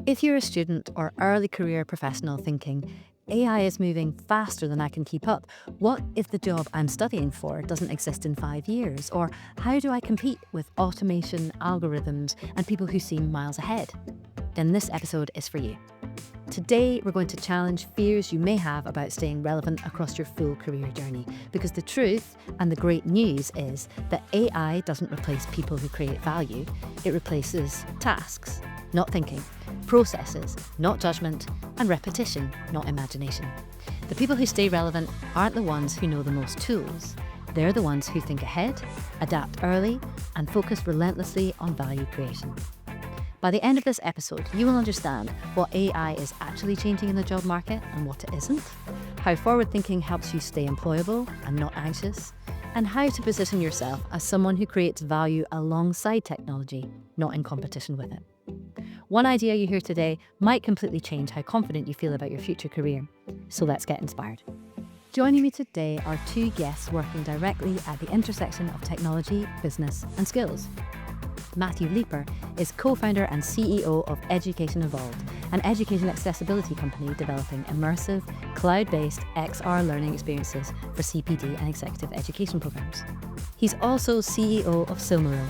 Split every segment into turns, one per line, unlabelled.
If you're a student or early career professional thinking, AI is moving faster than I can keep up, what if the job I'm studying for doesn't exist in 5 years? Or how do I compete with automation, algorithms, and people who seem miles ahead? Then this episode is for you. Today, we're going to challenge fears you may have about staying relevant across your full career journey. Because the truth and the great news is that AI doesn't replace people who create value, it replaces tasks, not thinking, processes, not judgment, and repetition, not imagination. The people who stay relevant aren't the ones who know the most tools. They're the ones who think ahead, adapt early, and focus relentlessly on value creation. By the end of this episode, you will understand what AI is actually changing in the job market and what it isn't, how forward thinking helps you stay employable and not anxious, and how to position yourself as someone who creates value alongside technology, not in competition with it. One idea you hear today might completely change how confident you feel about your future career. So let's get inspired. Joining me today are two guests working directly at the intersection of technology, business, and skills. Matthew Leeper is co-founder and CEO of Education Evolved, an education accessibility company developing immersive, cloud-based XR learning experiences for CPD and executive education programs. He's also CEO of Silmaril,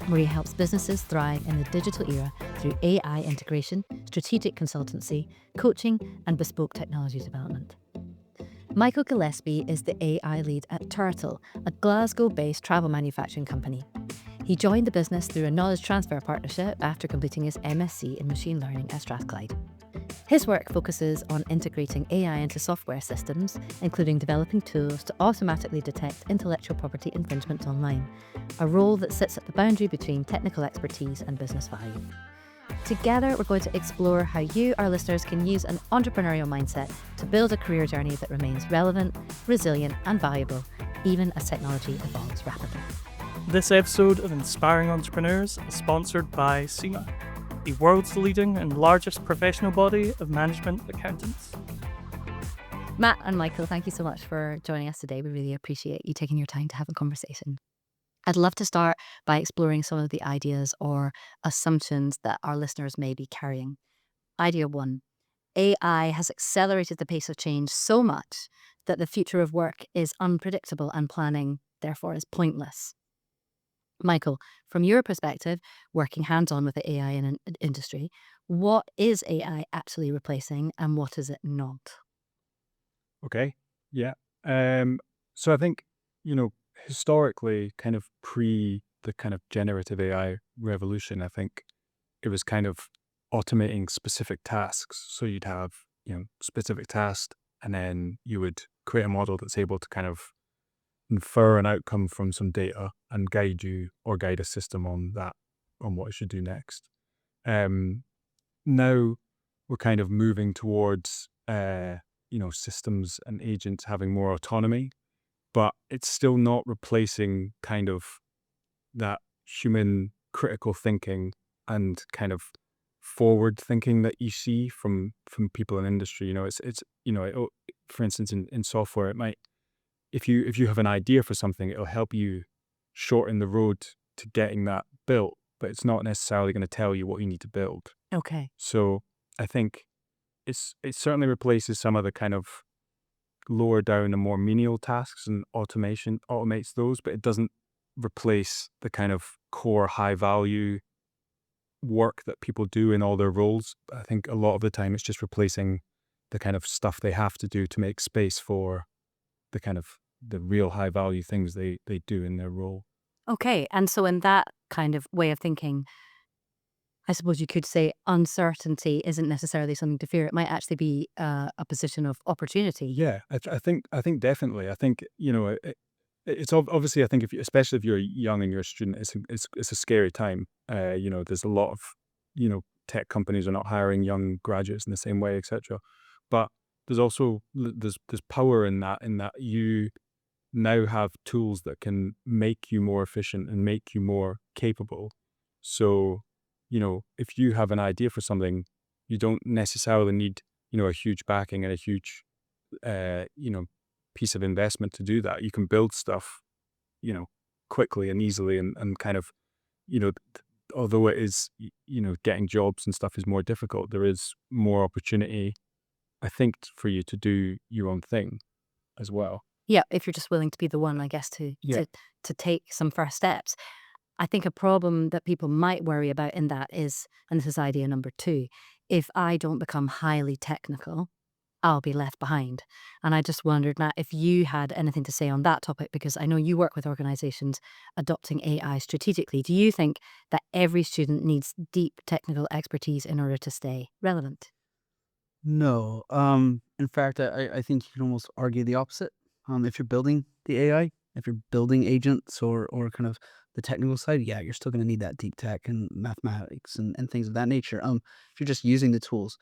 where he helps businesses thrive in the digital era through AI integration, strategic consultancy, coaching, and bespoke technology development. Michael Gillespie is the AI lead at Turtle, a Glasgow-based travel manufacturing company. He joined the business through a knowledge transfer partnership after completing his MSc in machine learning at Strathclyde. His work focuses on integrating AI into software systems, including developing tools to automatically detect intellectual property infringements online, a role that sits at the boundary between technical expertise and business value. Together, we're going to explore how you, our listeners, can use an entrepreneurial mindset to build a career journey that remains relevant, resilient, and valuable, even as technology evolves rapidly.
This episode of Inspiring Entrepreneurs is sponsored by CIMA, the world's leading and largest professional body of management accountants.
Matt and Michael, thank you so much for joining us today. We really appreciate you taking your time to have a conversation. I'd love to start by exploring some of the ideas or assumptions that our listeners may be carrying. Idea one, AI has accelerated the pace of change so much that the future of work is unpredictable and planning, therefore, is pointless. Michael, from your perspective, working hands-on with the AI in an industry, what is AI actually replacing and what is it not?
Okay. Yeah. So I think, historically, kind of pre the kind of generative AI revolution, I think it was kind of automating specific tasks. So you'd have, specific tasks, and then you would create a model that's able to kind of infer an outcome from some data and guide you or guide a system on that, on what it should do next. Now we're kind of moving towards, systems and agents having more autonomy, but it's still not replacing kind of that human critical thinking and kind of forward thinking that you see from people in industry. For instance, in software, it might, if you have an idea for something, it'll help you shorten the road to getting that built, but it's not necessarily going to tell you what you need to build.
Okay.
So I think it certainly replaces some of the kind of lower down and more menial tasks, and automation automates those, but it doesn't replace the kind of core high value work that people do in all their roles. I think a lot of the time it's just replacing the kind of stuff they have to do to make space for the kind of the real high value things they do in their role.
Okay. And so in that kind of way of thinking, I suppose you could say uncertainty isn't necessarily something to fear. It might actually be a position of opportunity.
Yeah, I think definitely. I think it's obviously, I think especially if you're young and you're a student, it's a scary time. There's a lot of tech companies are not hiring young graduates in the same way, etc. But there's also there's power in that you now have tools that can make you more efficient and make you more capable. So, if you have an idea for something, you don't necessarily need, a huge backing and a huge, piece of investment to do that. You can build stuff, quickly and easily and kind of, although it is, getting jobs and stuff is more difficult, there is more opportunity, I think, for you to do your own thing as well.
Yeah, if you're just willing to be the one, I guess, to
Yeah.
to to take some first steps. I think a problem that people might worry about in that is, and this is idea number 2, if I don't become highly technical, I'll be left behind. And I just wondered, Matt, if you had anything to say on that topic, because I know you work with organizations adopting AI strategically. Do you think that every student needs deep technical expertise in order to stay relevant?
No. In fact, I think you can almost argue the opposite. If you're building the AI, if you're building agents or kind of the technical side, yeah, you're still going to need that deep tech and mathematics and things of that nature. If you're just using the tools,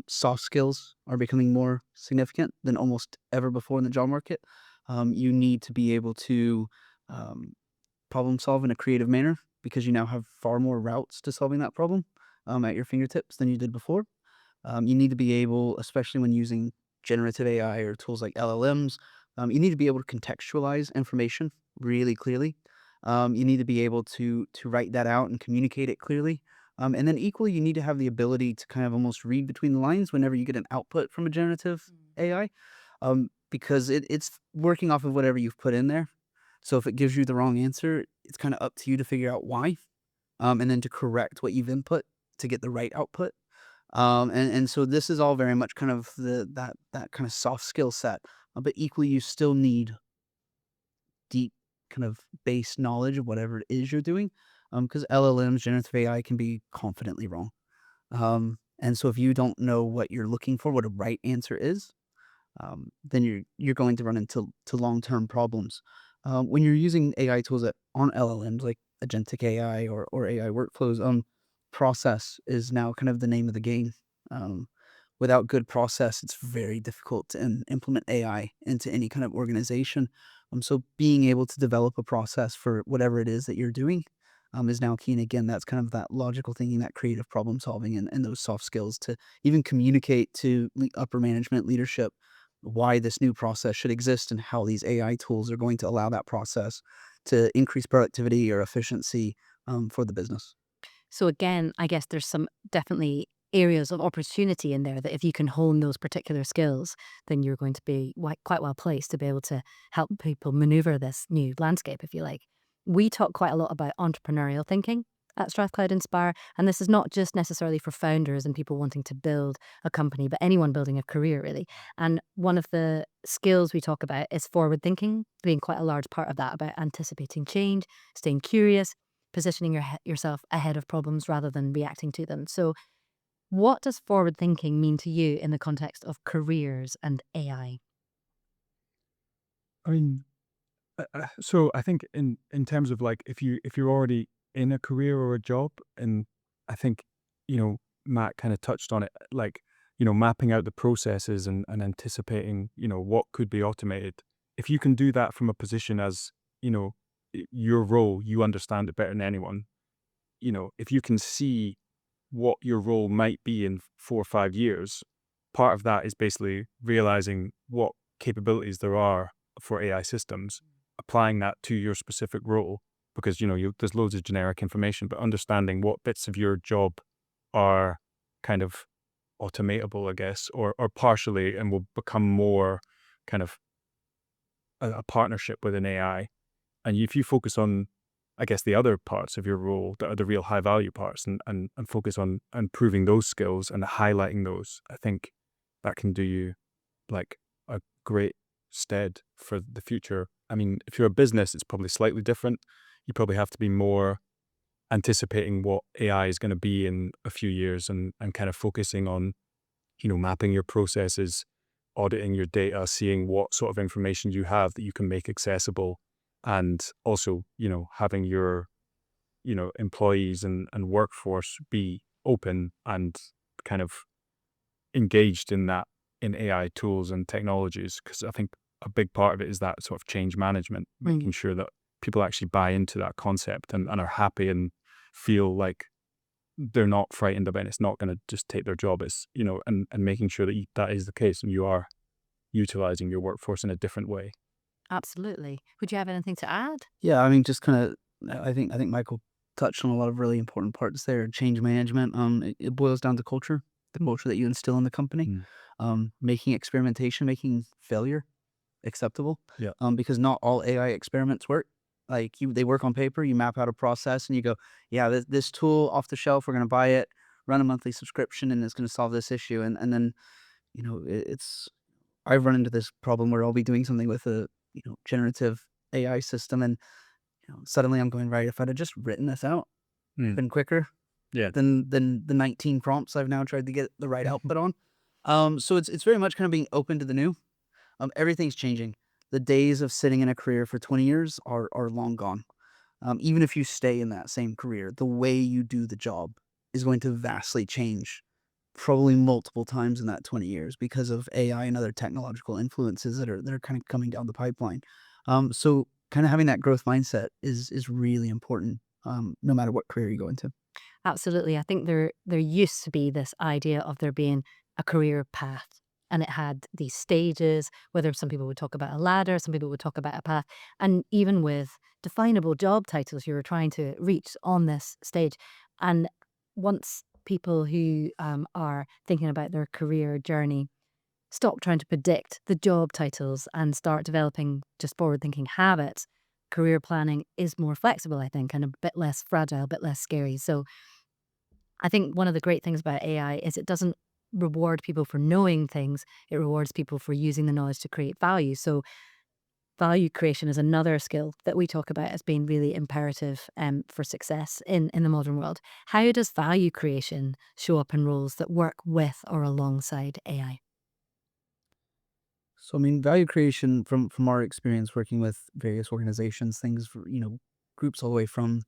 soft skills are becoming more significant than almost ever before in the job market. You need to be able to um, problem solve in a creative manner because you now have far more routes to solving that problem at your fingertips than you did before. You need to be able, especially when using generative AI or tools like LLMs, you need to be able to contextualize information really clearly. You need to be able to write that out and communicate it clearly. And then equally, you need to have the ability to kind of almost read between the lines whenever you get an output from a generative AI, because it's working off of whatever you've put in there. So if it gives you the wrong answer, it's kind of up to you to figure out why, and then to correct what you've input to get the right output. And so this is all very much kind of that kind of soft skill set, but equally you still need deep kind of base knowledge of whatever it is you're doing, because LLMs, generative AI, can be confidently wrong. And so if you don't know what you're looking for, what a right answer is, then you're going to run into long term problems. When you're using AI tools that aren't LLMs like agentic AI or AI workflows, process is now kind of the name of the game. Um, Without good process, it's very difficult to implement AI into any kind of organization. So being able to develop a process for whatever it is that you're doing is now key. And again, that's kind of that logical thinking, that creative problem solving, and those soft skills to even communicate to upper management leadership why this new process should exist and how these AI tools are going to allow that process to increase productivity or efficiency for the business.
So again, I guess there's some definitely areas of opportunity in there that if you can hone those particular skills, then you're going to be quite well placed to be able to help people maneuver this new landscape, if you like. We talk quite a lot about entrepreneurial thinking at Strathclyde Inspire, and this is not just necessarily for founders and people wanting to build a company, but anyone building a career, really. And one of the skills we talk about is forward thinking, being quite a large part of that, about anticipating change, staying curious, positioning yourself ahead of problems rather than reacting to them. So, what does forward thinking mean to you in the context of careers and AI?
I mean, so I think in terms of like if you're already in a career or a job, and I think Matt kind of touched on it, like mapping out the processes and anticipating what could be automated. If you can do that from a position as your role, you understand it better than anyone. If you can see what your role might be in 4 or 5 years, part of that is basically realizing what capabilities there are for AI systems, applying that to your specific role, because there's loads of generic information, but understanding what bits of your job are kind of automatable, I guess, or partially, and will become more kind of a partnership with an AI. And if you focus on, I guess, the other parts of your role that are the real high value parts, and focus on improving those skills and highlighting those, I think that can do you like a great stead for the future. I mean, if you're a business, it's probably slightly different. You probably have to be more anticipating what AI is going to be in a few years, and kind of focusing on, mapping your processes, auditing your data, seeing what sort of information you have that you can make accessible, and also, having your, employees and workforce be open and kind of engaged in that, in AI tools and technologies, because I think a big part of it is that sort of change management, making
Mm.
sure that people actually buy into that concept and are happy and feel like they're not frightened about it. It's not going to just take their job. It's, and making sure that that is the case and you are utilizing your workforce in a different way.
Absolutely. Would you have anything to add?
Yeah, I mean, just kind of, I think Michael touched on a lot of really important parts there. Change management. It boils down to culture, the culture that you instill in the company.
Mm.
Making experimentation, making failure acceptable.
Yeah.
Because not all AI experiments work. Like they work on paper. You map out a process, and you go, yeah, this tool off the shelf, we're going to buy it, run a monthly subscription, and it's going to solve this issue. And then it's I've run into this problem where I'll be doing something with a generative AI system, and suddenly I'm going, right, if I'd have just written this out,
Mm.
been quicker
Yeah.
than the 19 prompts I've now tried to get the right output on. So it's very much kind of being open to the new. Everything's changing. The days of sitting in a career for 20 years are long gone. Even if you stay in that same career, the way you do the job is going to vastly change, probably multiple times in that 20 years because of AI and other technological influences that are kind of coming down the pipeline. So kind of having that growth mindset is really important, no matter what career you go into.
Absolutely. I think there used to be this idea of there being a career path, and it had these stages, whether some people would talk about a ladder, some people would talk about a path, and even with definable job titles you were trying to reach on this stage. And once people who are thinking about their career journey stop trying to predict the job titles and start developing just forward thinking habits, career planning is more flexible, I think, and a bit less fragile, a bit less scary. So I think one of the great things about AI is it doesn't reward people for knowing things, it rewards people for using the knowledge to create value. So value creation is another skill that we talk about as being really imperative for success in the modern world. How does value creation show up in roles that work with or alongside AI?
So I mean, value creation from our experience working with various organizations, things for, groups all the way from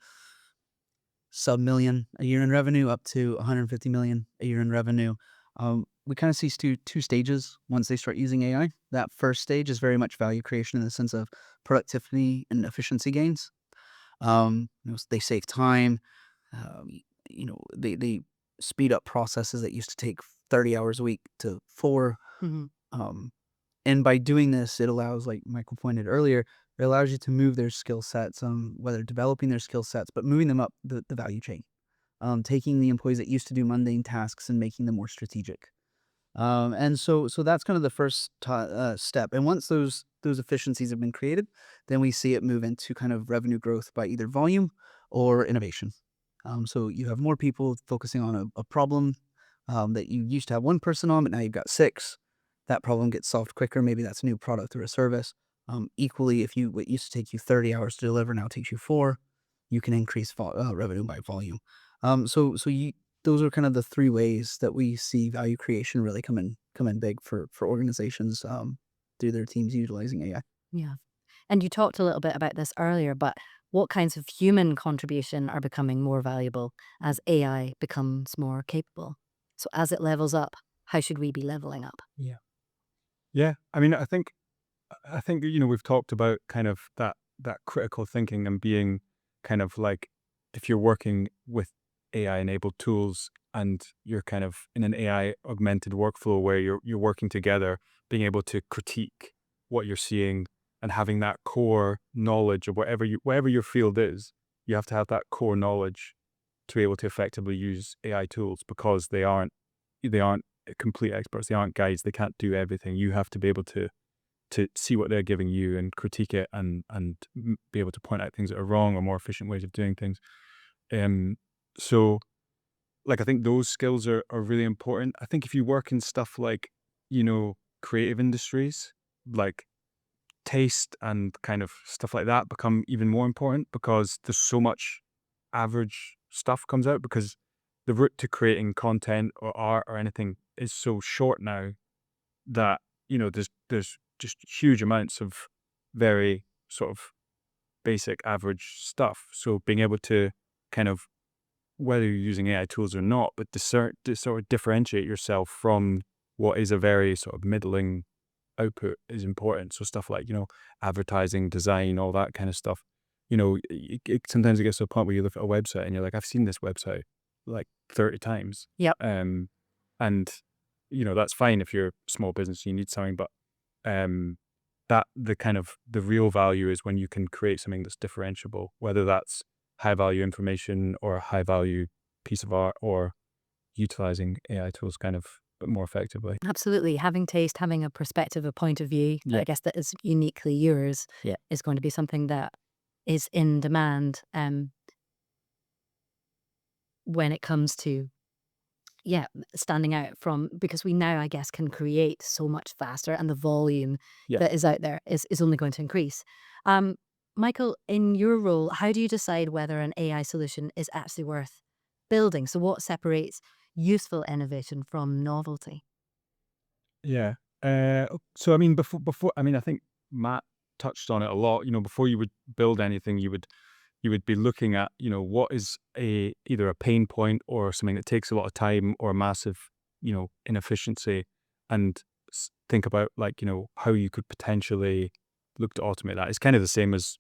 sub-million a year in revenue up to 150 million a year in revenue. We kind of see two stages once they start using AI. That first stage is very much value creation in the sense of productivity and efficiency gains. They save time. They speed up processes that used to take 30 hours a week to 4.
Mhm.
Um, and by doing this, it allows, like Michael pointed earlier, it allows you to move their skill sets, whether developing their skill sets, but moving them up the value chain, taking the employees that used to do mundane tasks and making them more strategic. And so that's kind of the first step. And once those efficiencies have been created, then we see it move into kind of revenue growth by either volume or innovation. So you have more people focusing on a problem that you used to have one person on, but now you've got 6. That problem gets solved quicker. Maybe that's a new product or a service. Equally, if what used to take you 30 hours to deliver now takes you 4, you can increase revenue by volume. So those are kind of the 3 ways that we see value creation really come in big for organizations through their teams utilizing AI.
Yeah. And you talked a little bit about this earlier, but what kinds of human contribution are becoming more valuable as AI becomes more capable? So as it levels up, how should we be leveling up?
Yeah. Yeah. I mean, I think we've talked about kind of that critical thinking and being kind of like, if you're working with AI enabled tools and you're kind of in an AI augmented workflow where you're working together, being able to critique what you're seeing and having that core knowledge of whatever your field is, you have to have that core knowledge to be able to effectively use AI tools, because they aren't complete experts, they aren't guides, they can't do everything. You have to be able to see what they're giving you and critique it, and be able to point out things that are wrong or more efficient ways of doing things. So like, I think those skills are really important. I think if you work in stuff like, creative industries, like taste and kind of stuff like that become even more important, because there's so much average stuff comes out, because the route to creating content or art or anything is so short now that, there's just huge amounts of very sort of basic average stuff. So being able to kind of, whether you're using AI tools or not, but to sort of differentiate yourself from what is a very sort of middling output is important. So stuff like, advertising, design, all that kind of stuff. Sometimes it gets to a point where you look at a website and you're like, I've seen this website like 30 times.
Yep.
And that's fine if you're a small business, you need something, but that the real value is when you can create something that's differentiable, whether that's high value information or a high value piece of art, or utilizing AI tools kind of more effectively.
Absolutely. Having taste, having a perspective, a point of view,
Yeah.
I guess that is uniquely yours,
Yeah.
is going to be something that is in demand when it comes to, yeah, standing out from, because we now, I guess, can create so much faster and the volume
Yeah.
that is out there is only going to increase. Um, Michael, in your role, how do you decide whether an AI solution is actually worth building? So, what separates useful innovation from novelty?
Yeah. So I mean, before I mean, I think Matt touched on it a lot. Before you would build anything, you would be looking at, what is either a pain point or something that takes a lot of time or a massive, inefficiency, and think about, like, how you could potentially look to automate that. It's kind of the same as,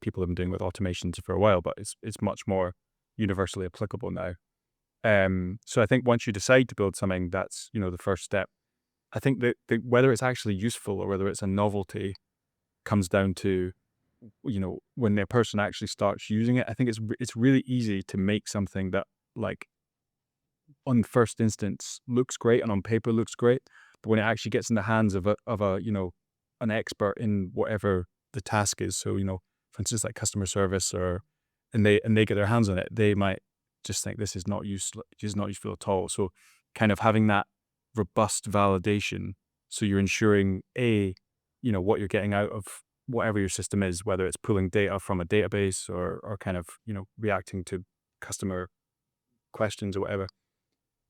people have been doing with automations for a while, but it's much more universally applicable now. So I think once you decide to build something, that's, the first step. I think that whether it's actually useful or whether it's a novelty comes down to, when a person actually starts using it. I think it's really easy to make something that, like, on first instance looks great and on paper looks great, but when it actually gets in the hands of a an expert in whatever the task is. So, for instance, like customer service, and they get their hands on it, they might just think this is not useful at all. So kind of having that robust validation, so you're ensuring what you're getting out of whatever your system is, whether it's pulling data from a database or kind of, reacting to customer questions or whatever,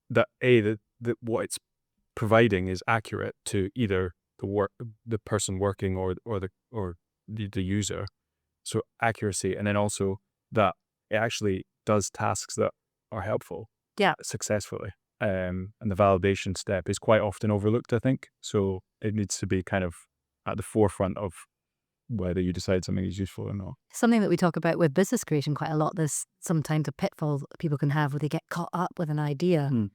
that that what it's providing is accurate to either the person working or the user. So accuracy, and then also that it actually does tasks that are helpful
Yeah.
successfully. And the validation step is quite often overlooked, I think. So it needs to be kind of at the forefront of whether you decide something is useful or not.
Something that we talk about with business creation quite a lot, there's sometimes a pitfall that people can have where they get caught up with an idea
Hmm.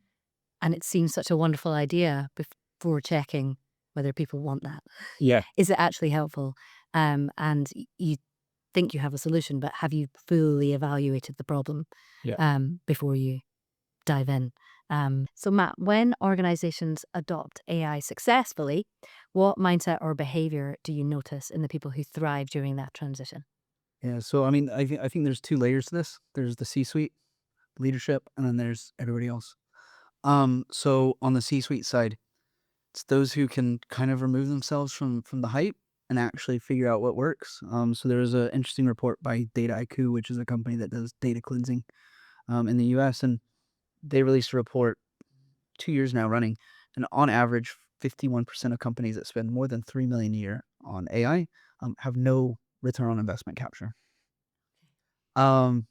and it seems such a wonderful idea before checking whether people want that.
Yeah.
Is it actually helpful? And you think you have a solution, but have you fully evaluated the problem
Yeah.
before you dive in? So, Matt, when organizations adopt AI successfully, what mindset or behavior do you notice in the people who thrive during that transition?
Yeah. So I mean, I think there's two layers to this. There's the C-suite leadership, and then there's everybody else. So on the C-suite side, it's those who can kind of remove themselves from the hype and actually figure out what works. So there was an interesting report by Dataiku, which is a company that does data cleansing in the U.S., and they released a report 2 years now running, and on average, 51% of companies that spend more than $3 million a year on AI have no return on investment capture. Um,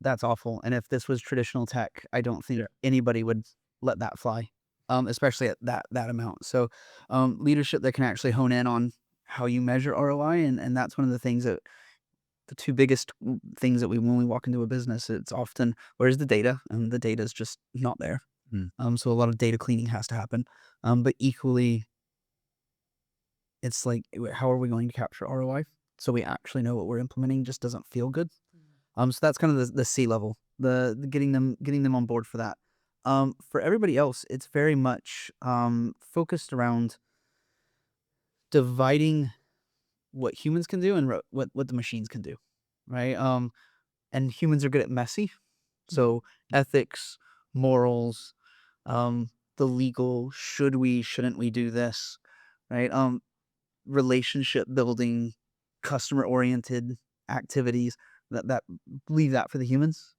That's awful, and if this was traditional tech, I don't think
Yeah.
anybody would let that fly, especially at that amount. So, leadership that can actually hone in on how you measure ROI, and that's one of the things that the two biggest things that when we walk into a business, it's often, where's the data? And the data is just not there.
Hmm.
So a lot of data cleaning has to happen. But equally, it's like, how are we going to capture ROI? So we actually know what we're implementing just doesn't feel good. So that's kind of the C level, the getting them on board for that. For everybody else, it's very much focused around dividing what humans can do and what the machines can do, right? And humans are good at messy, so ethics, morals, the legal, shouldn't we do this, right? Relationship building, customer oriented activities, that leave that for the humans.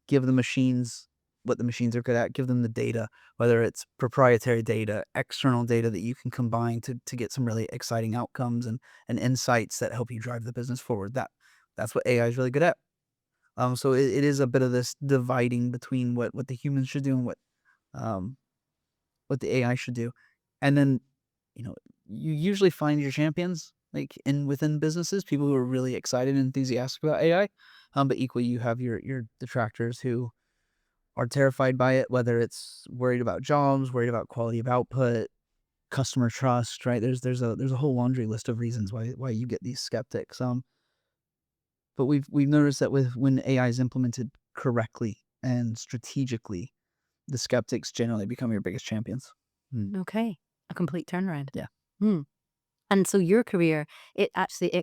Give the machines what the machines are good at. Give them the data, whether it's proprietary data, external data that you can combine to get some really exciting outcomes and insights that help you drive the business forward. That's what AI is really good at. So it is a bit of this dividing between what the humans should do and um, what the AI should do. And then, you know, you usually find your champions like within businesses, people who are really excited and enthusiastic about AI. But equally, you have your detractors who are terrified by it, whether it's worried about jobs, worried about quality of output, customer trust, right? There's a whole laundry list of reasons why you get these skeptics. But we've noticed that when AI is implemented correctly and strategically, the skeptics generally become your biggest champions.
Okay. A complete turnaround.
Yeah.
Hmm. And so your career, it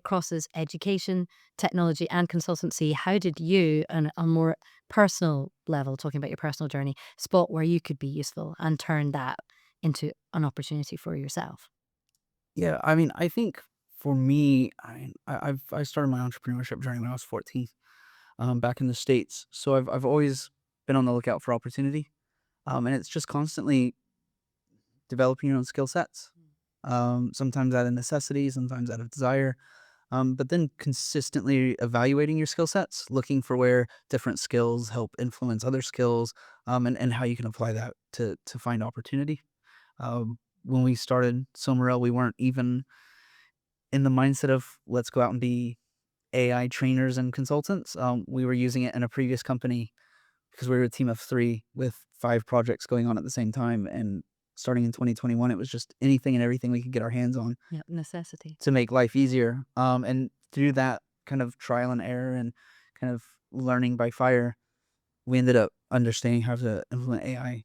crosses education, technology, and consultancy. How did you, on a more personal level, talking about your personal journey, spot where you could be useful and turn that into an opportunity for yourself?
Yeah, I mean, I think for me, I started my entrepreneurship journey when I was 14, back in the States. So I've always been on the lookout for opportunity. And it's just constantly developing your own skill sets. Sometimes out of necessity, sometimes out of desire. But then consistently evaluating your skill sets, looking for where different skills help influence other skills, and how you can apply that to find opportunity. When we started Somerel, we weren't even in the mindset of let's go out and be AI trainers and consultants. We were using it in a previous company because we were a team of 3 with 5 projects going on at the same time. And starting in 2021, it was just anything and everything we could get our hands on
Yeah, necessity.
to make life easier. And through that kind of trial and error and kind of learning by fire, we ended up understanding how to implement AI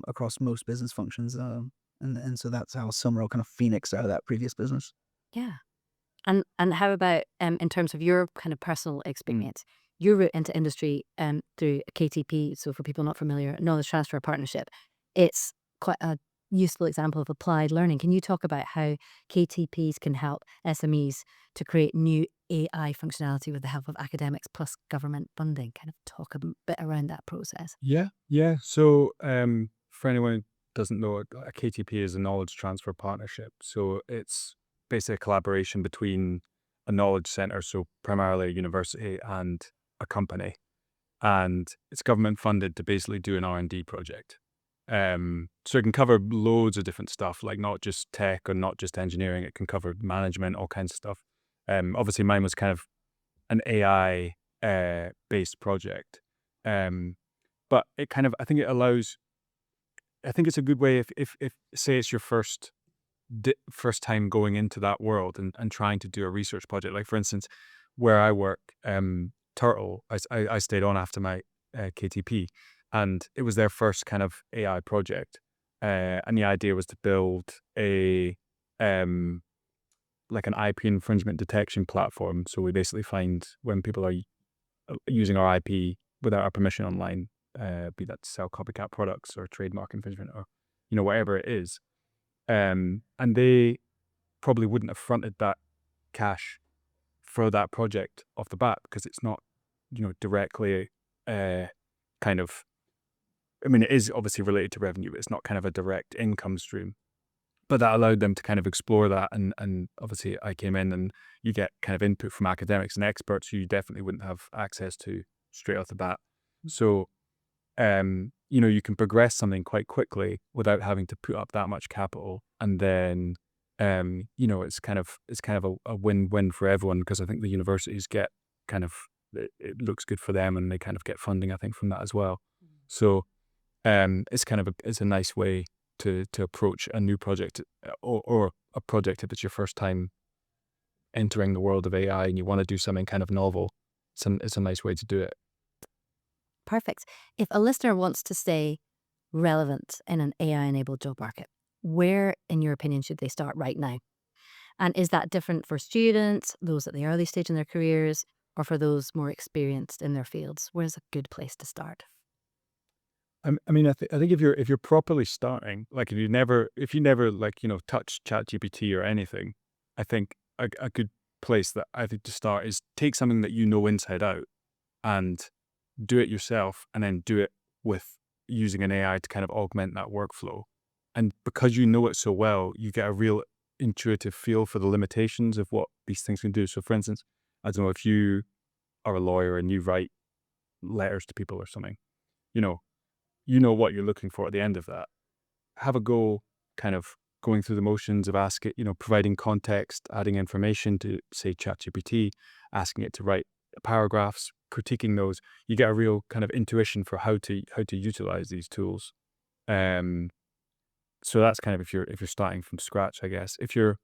across most business functions. And so that's how Somerel kind of phoenixed out of that previous business.
Yeah. And how about in terms of your kind of personal experience, your route into industry through KTP? So for people not familiar, knowledge transfer partnership, it's quite a useful example of applied learning. Can you talk about how KTPs can help SMEs to create new AI functionality with the help of academics plus government funding? Kind of talk a bit around that process.
Yeah. So, for anyone who doesn't know, a KTP is a knowledge transfer partnership. So it's basically a collaboration between a knowledge center, so primarily a university, and a company, and it's government funded to basically do an R&D project. So it can cover loads of different stuff, like not just tech or not just engineering. It can cover management, all kinds of stuff. Obviously, mine was kind of an AI based project. Um, but it kind of, I think it allows, I think it's a good way if say it's your first time going into that world and trying to do a research project. Like for instance, where I work, Turtle, I stayed on after my KTP, and it was their first kind of AI project. And the idea was to build a like an IP infringement detection platform. So we basically find when people are using our IP without our permission online, be that to sell copycat products or trademark infringement or whatever it is. And they probably wouldn't have fronted that cash for that project off the bat because it's not directly kind of, I mean, it is obviously related to revenue, but it's not kind of a direct income stream. But that allowed them to kind of explore that, and obviously I came in and you get kind of input from academics and experts who you definitely wouldn't have access to straight off the bat. So you can progress something quite quickly without having to put up that much capital, and then it's kind of a win-win for everyone, because I think the universities get kind of, it looks good for them and they kind of get funding, I think, from that as well. So it's kind of it's a nice way to approach a new project, or a project if it's your first time entering the world of AI and you want to do something kind of novel. It's a nice way to do it.
Perfect. If a listener wants to stay relevant in an AI-enabled job market, where, in your opinion, should they start right now? And is that different for students, those at the early stage in their careers, or for those more experienced in their fields? Where's a good place to start?
I mean, I think if you're properly starting, like if you never like touch ChatGPT or anything, I think a good place that I think to start is take something that you know inside out and do it yourself, and then do it with using an AI to kind of augment that workflow. And because you know it so well, you get a real intuitive feel for the limitations of what these things can do. So for instance, I don't know, if you are a lawyer and you write letters to people or something, you know what you're looking for at the end of that. Have a go kind of going through the motions of providing context, adding information to, say, ChatGPT, asking it to write paragraphs, critiquing those. You get a real kind of intuition for how to utilize these tools. So that's kind of if you're starting from scratch, I guess. If you're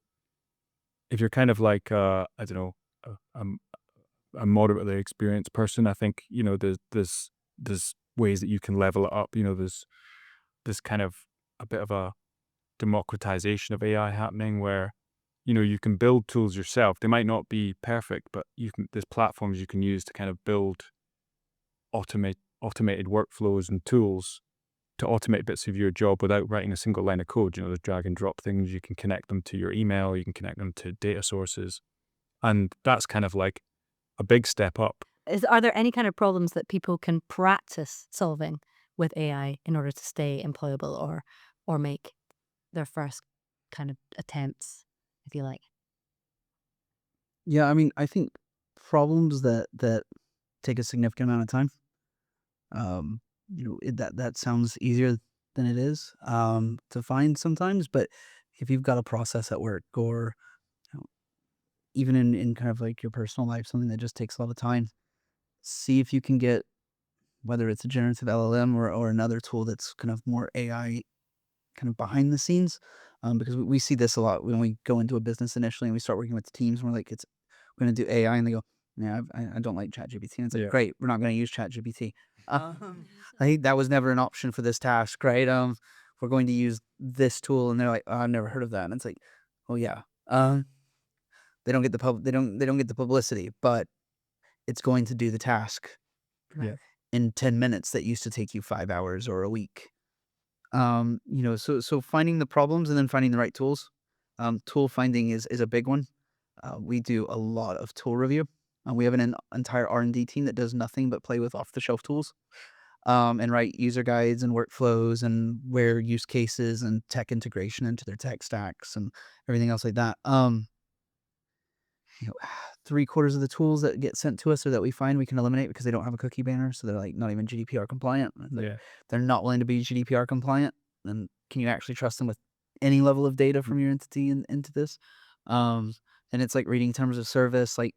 kind of like I don't know, a moderately experienced person, I think, there's ways that you can level it up. There's kind of a bit of a democratization of AI happening where, you can build tools yourself. They might not be perfect, but there's platforms you can use to kind of build automated workflows and tools to automate bits of your job without writing a single line of code. There's drag and drop things. You can connect them to your email. You can connect them to data sources. And that's kind of like a big step up.
Are there any kind of problems that people can practice solving with AI in order to stay employable or make their first kind of attempts, if you like?
Yeah, I mean, I think problems that take a significant amount of time, that sounds easier than it is to find sometimes. But if you've got a process at work, or even in kind of like your personal life, something that just takes a lot of time, see if you can get, whether it's a generative LLM or another tool that's kind of more AI kind of behind the scenes, because we see this a lot when we go into a business initially and we start working with the teams. And we're like, we're going to do AI, and they go, "Yeah, I don't like ChatGPT." And it's like,
Yeah.
great, we're not going to use ChatGPT. I think that was never an option for this task, right? We're going to use this tool, and they're like, "Oh, I've never heard of that." And it's like, oh yeah, they don't get they don't get the publicity, but it's going to do the task
Yeah.
in 10 minutes that used to take you 5 hours or a week. So finding the problems and then finding the right tools. Tool finding is a big one. We do a lot of tool review. We have an entire R&D team that does nothing but play with off-the-shelf tools, and write user guides and workflows and where use cases and tech integration into their tech stacks and everything else like that. You know, 3/4 of the tools that get sent to us or that we find we can eliminate because they don't have a cookie banner, so they're like not even GDPR compliant.
Yeah.
They're not willing to be GDPR compliant. Then can you actually trust them with any level of data from your entity into this? And it's like reading terms of service. Like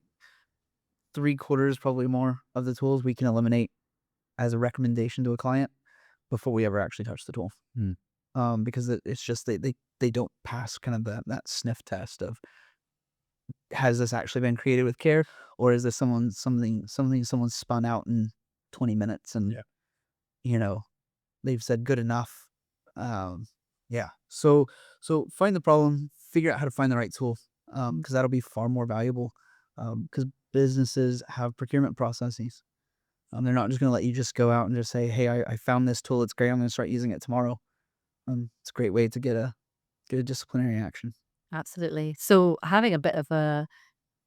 3/4, probably more, of the tools we can eliminate as a recommendation to a client before we ever actually touch the tool. Because it's just they don't pass kind of that sniff test of, has this actually been created with care, or is this something someone spun out in 20 minutes and
Yeah.
they've said good enough. Yeah. So find the problem, figure out how to find the right tool, because that'll be far more valuable, because businesses have procurement processes. They're not just going to let you just go out and just say, hey, I found this tool, it's great, I'm going to start using it tomorrow. It's a great way to get a disciplinary action.
Absolutely. So having a bit of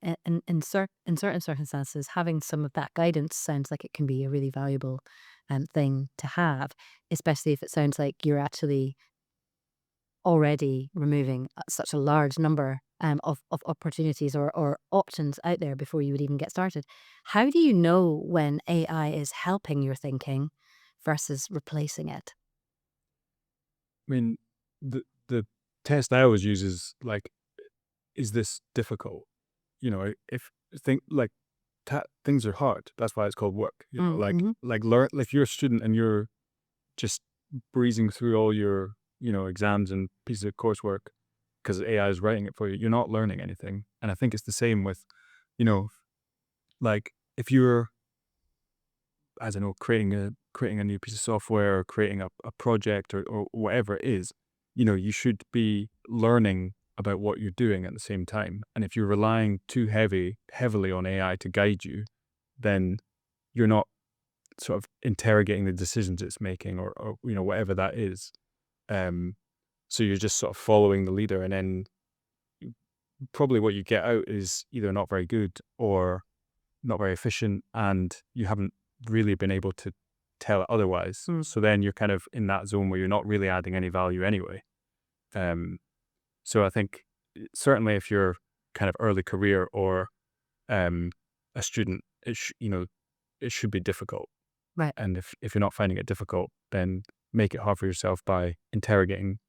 in certain circumstances, having some of that guidance sounds like it can be a really valuable thing to have, especially if it sounds like you're actually already removing such a large number of opportunities or options out there before you would even get started. How do you know when AI is helping your thinking versus replacing it?
I mean, the test I always use is like, is this difficult? If things are hard, that's why it's called work. Learn, if you're a student and you're just breezing through all your exams and pieces of coursework because AI is writing it for you, you're not learning anything. And I think it's the same with, like if you're, I don't know, creating a new piece of software or creating a project or whatever it is, you should be learning about what you're doing at the same time. And if you're relying too heavily on AI to guide you, then you're not sort of interrogating the decisions it's making or whatever that is. So you're just sort of following the leader, and then probably what you get out is either not very good or not very efficient, and you haven't really been able to tell it otherwise. So then you're kind of in that zone where you're not really adding any value anyway. So I think certainly if you're kind of early career or a student, it should be difficult.
Right.
And if you're not finding it difficult, then make it hard for yourself by interrogating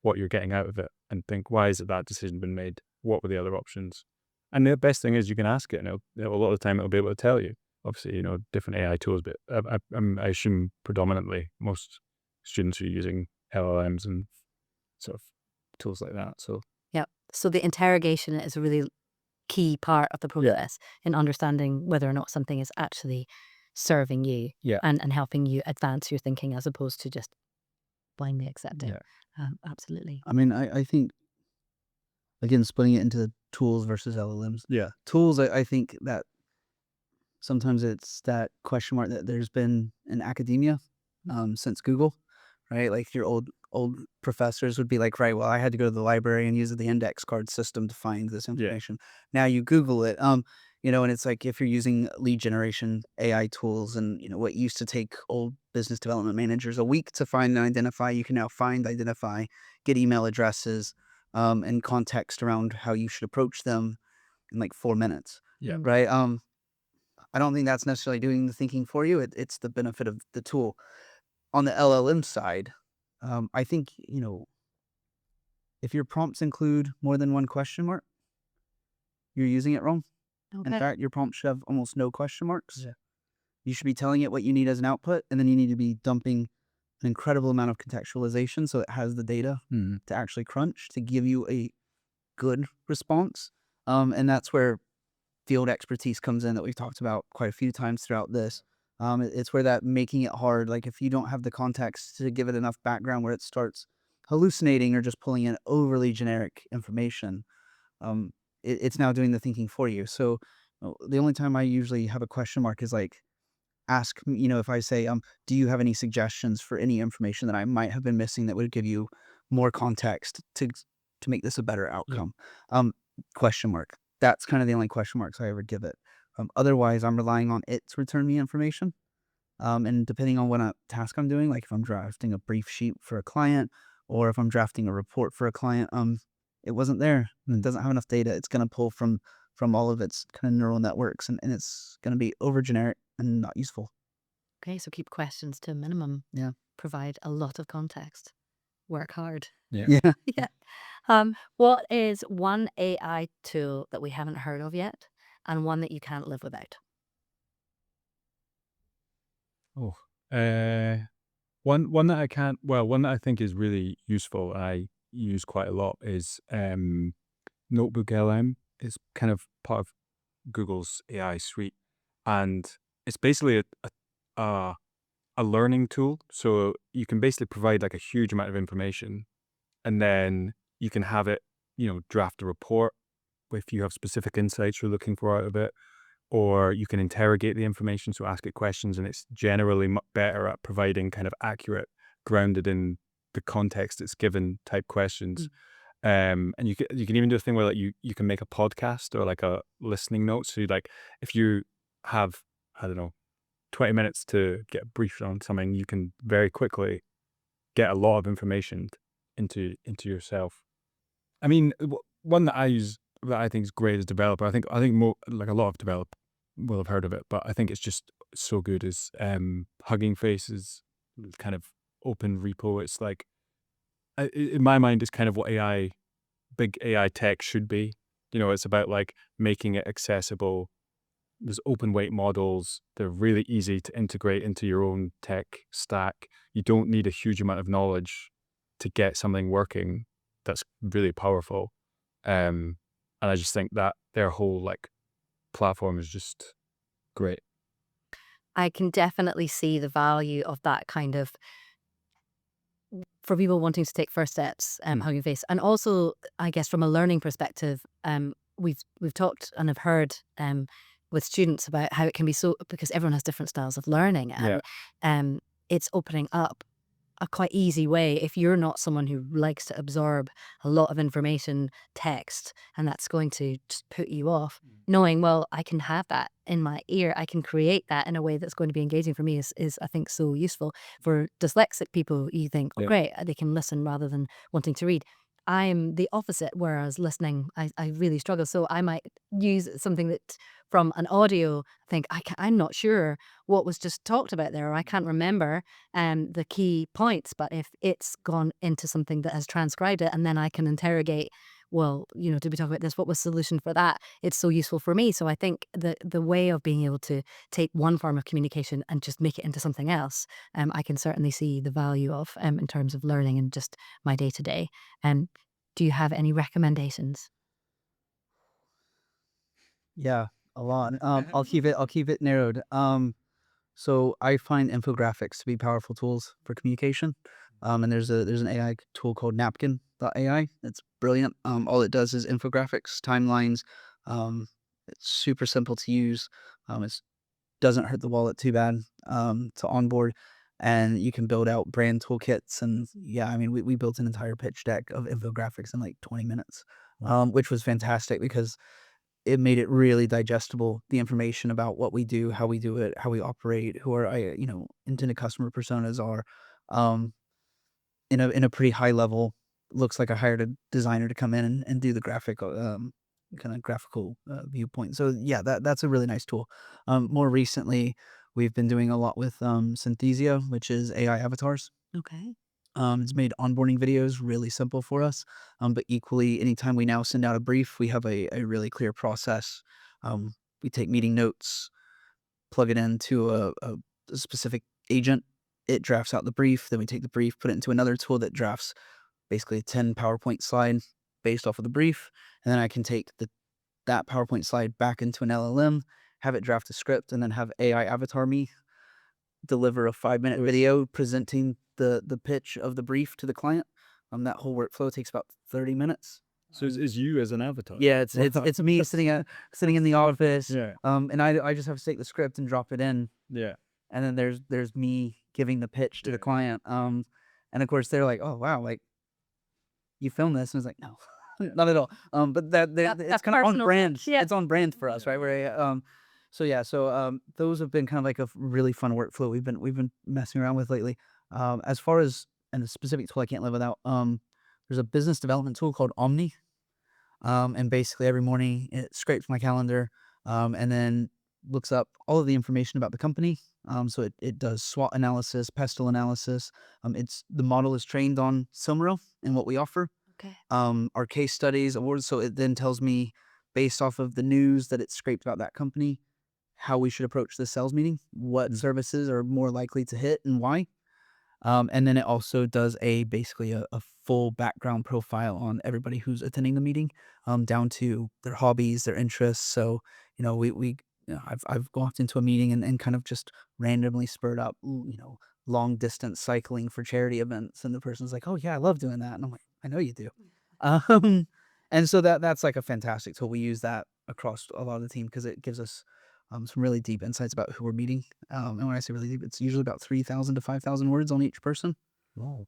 what you're getting out of it and think, why is it that decision been made? What were the other options? And the best thing is you can ask it, and a lot of the time it'll be able to tell you. Obviously, different AI tools, but I assume predominantly most students are using LLMs and sort of tools like that. So
Yeah. So the interrogation is a really key part of the process in understanding whether or not something is actually serving you
Yeah.
and helping you advance your thinking as opposed to just blindly accepting.
Yeah.
Absolutely.
I mean, I think, again, splitting it into tools versus LLMs.
Yeah.
Tools, I think that sometimes it's that question mark that there's been in academia since Google, right? Like your old professors would be like, right, well, I had to go to the library and use the index card system to find this information. Now you Google it, and it's like if you're using lead generation AI tools, and what used to take old business development managers a week to find and identify, you can now find, identify, get email addresses, and context around how you should approach them in like 4 minutes,
Yeah.
right? I don't think that's necessarily doing the thinking for you. It's the benefit of the tool. On the LLM side, I think, if your prompts include more than one question mark, you're using it wrong. In
Okay.
fact, your prompt should have almost no question marks.
Yeah.
You should be telling it what you need as an output, and then you need to be dumping an incredible amount of contextualization so it has the data
Mhm.
to actually crunch to give you a good response. And that's where field expertise comes in that we've talked about quite a few times throughout this. It's where that making it hard, like if you don't have the context to give it enough background where it starts hallucinating or just pulling in overly generic information, it's now doing the thinking for you. So the only time I usually have a question mark is like, ask, if I say, do you have any suggestions for any information that I might have been missing that would give you more context to make this a better outcome? Question mark. That's kind of the only question marks I ever give it. Otherwise, I'm relying on it to return me information. And depending on what task I'm doing, like if I'm drafting a brief sheet for a client or if I'm drafting a report for a client, it wasn't there and it doesn't have enough data. It's going to pull from all of its kind of neural networks, and it's going to be over generic and not useful.
Okay, so keep questions to a minimum.
Yeah.
Provide a lot of context. Work hard.
Yeah.
Yeah.
Yeah. What is one AI tool that we haven't heard of yet and one that you can't live without?
Oh, one that I can't. Well, one that I think is really useful and I use quite a lot is Notebook LM. It's kind of part of Google's AI suite, and it's basically a a learning tool. So you can basically provide like a huge amount of information, and then you can have it, draft a report if you have specific insights you're looking for out of it, or you can interrogate the information, so ask it questions, and it's generally much better at providing kind of accurate, grounded in the context it's given type questions. And you can even do a thing where like you can make a podcast or like a listening note. So like if you have, I don't know, 20 minutes to get briefed on something, you can very quickly get a lot of information into yourself. I mean, one that I use that I think is great as a developer. I think like a lot of developers will have heard of it, but I think it's just so good. Is Hugging Face is kind of open repo. It's like in my mind, it's kind of what big AI tech should be. It's about like making it accessible. There's open weight models. They're really easy to integrate into your own tech stack. You don't need a huge amount of knowledge to get something working that's really powerful. And I just think that their whole like platform is just great.
I can definitely see the value of that kind of for people wanting to take first steps, Hugging Face. And also, I guess from a learning perspective, we've talked and have heard with students about how it can be so, because everyone has different styles of learning,
Yeah.
and it's opening up a quite easy way if you're not someone who likes to absorb a lot of information, text, and that's going to just put you off. Knowing, well, I can have that in my ear, I can create that in a way that's going to be engaging for me is I think so useful. For dyslexic people, you think, oh
Yeah.
great, they can listen rather than wanting to read. I'm the opposite, whereas listening, I really struggle. So I might use something that from an audio, think I'm not sure what was just talked about there, or I can't remember the key points. But if it's gone into something that has transcribed it, and then I can interrogate, well, did we talk about this? What was the solution for that? It's so useful for me. So I think the way of being able to take one form of communication and just make it into something else, I can certainly see the value of in terms of learning and just my day to day. Do you have any recommendations?
Yeah, a lot. I'll keep it narrowed. So I find infographics to be powerful tools for communication. And there's an AI tool called Napkin.ai. It's brilliant. All it does is infographics, timelines. It's super simple to use. It doesn't hurt the wallet too bad to onboard, and you can build out brand toolkits. And yeah, I mean, we built an entire pitch deck of infographics in like 20 minutes, which was fantastic because it made it really digestible, the information about what we do, how we do it, how we operate, who our, intended customer personas are, um, in a pretty high level. Looks like I hired a designer to come in and do the kind of graphical viewpoint. So yeah, that's a really nice tool. More recently, we've been doing a lot with Synthesia, which is AI avatars.
Okay.
It's made onboarding videos really simple for us. But equally, anytime we now send out a brief, we have a really clear process. We take meeting notes, plug it into a specific agent. It drafts out the brief. Then we take the brief, put it into another tool that drafts basically a 10 PowerPoint slide based off of the brief. And then I can take that PowerPoint slide back into an LLM, have it draft a script, and then have AI avatar me deliver a 5-minute video presenting the pitch of the brief to the client. That whole workflow takes about 30 minutes.
So it's you as an avatar.
Yeah, it's me sitting in the office.
Yeah.
And I just have to take the script and drop it in.
Yeah.
And then there's me giving the pitch to the client. And of course they're like, "Oh wow, like you filmed this?" And I was like, "No, not at all." But it's kind of on brand.
touch, yeah.
It's on brand for us, right? So those have been kind of like a really fun workflow we've been messing around with lately. As far as and a specific tool I can't live without. There's a business development tool called Omni. And basically every morning it scrapes my calendar, and then looks up all of the information about the company. So it does SWOT analysis, pestle analysis. The model is trained on Silmaril and what we offer.
Okay.
Our case studies, awards. So it then tells me, based off of the news that it's scraped about that company, how we should approach the sales meeting, what services are more likely to hit and why. And then it also does basically a full background profile on everybody who's attending the meeting, down to their hobbies, their interests. So, I've walked into a meeting and kind of just randomly spurred up, long distance cycling for charity events. And the person's like, "Oh yeah, I love doing that." And I'm like, "I know you do." And so that's like a fantastic tool. We use that across a lot of the team because it gives us some really deep insights about who we're meeting. And when I say really deep, it's usually about 3,000 to 5,000 words on each person.
Wow.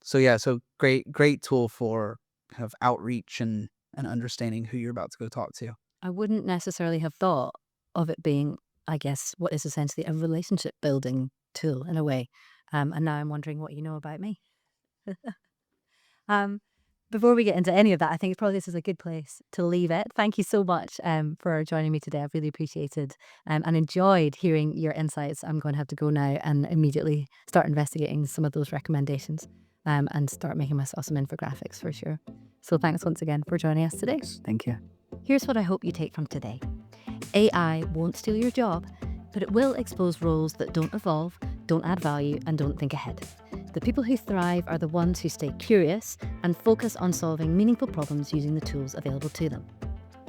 So great tool for kind of outreach and understanding who you're about to go talk to.
I wouldn't necessarily have thought of it being, I guess, what is essentially a relationship building tool in a way. And now I'm wondering what you know about me. Before we get into any of that, I think probably this is a good place to leave it. Thank you so much for joining me today. I've really appreciated and enjoyed hearing your insights. I'm going to have to go now and immediately start investigating some of those recommendations and start making myself some infographics for sure. So thanks once again for joining us today.
Thank you.
Here's what I hope you take from today. AI won't steal your job, but it will expose roles that don't evolve, don't add value, and don't think ahead. The people who thrive are the ones who stay curious and focus on solving meaningful problems using the tools available to them.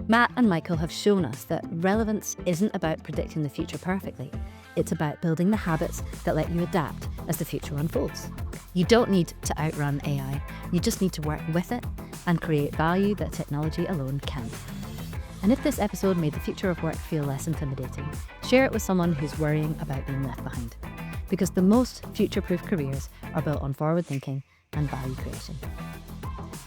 Matt and Michael have shown us that relevance isn't about predicting the future perfectly. It's about building the habits that let you adapt as the future unfolds. You don't need to outrun AI. You just need to work with it and create value that technology alone can't. And if this episode made the future of work feel less intimidating, share it with someone who's worrying about being left behind. Because the most future-proof careers are built on forward thinking and value creation.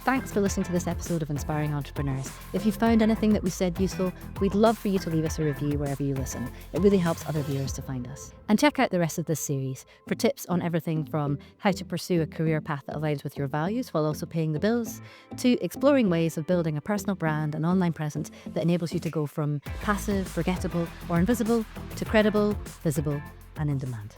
Thanks for listening to this episode of Inspiring Entrepreneurs. If you found anything that we said useful, we'd love for you to leave us a review wherever you listen. It really helps other viewers to find us. And check out the rest of this series for tips on everything from how to pursue a career path that aligns with your values while also paying the bills, to exploring ways of building a personal brand and online presence that enables you to go from passive, forgettable, or invisible to credible, visible, and in demand.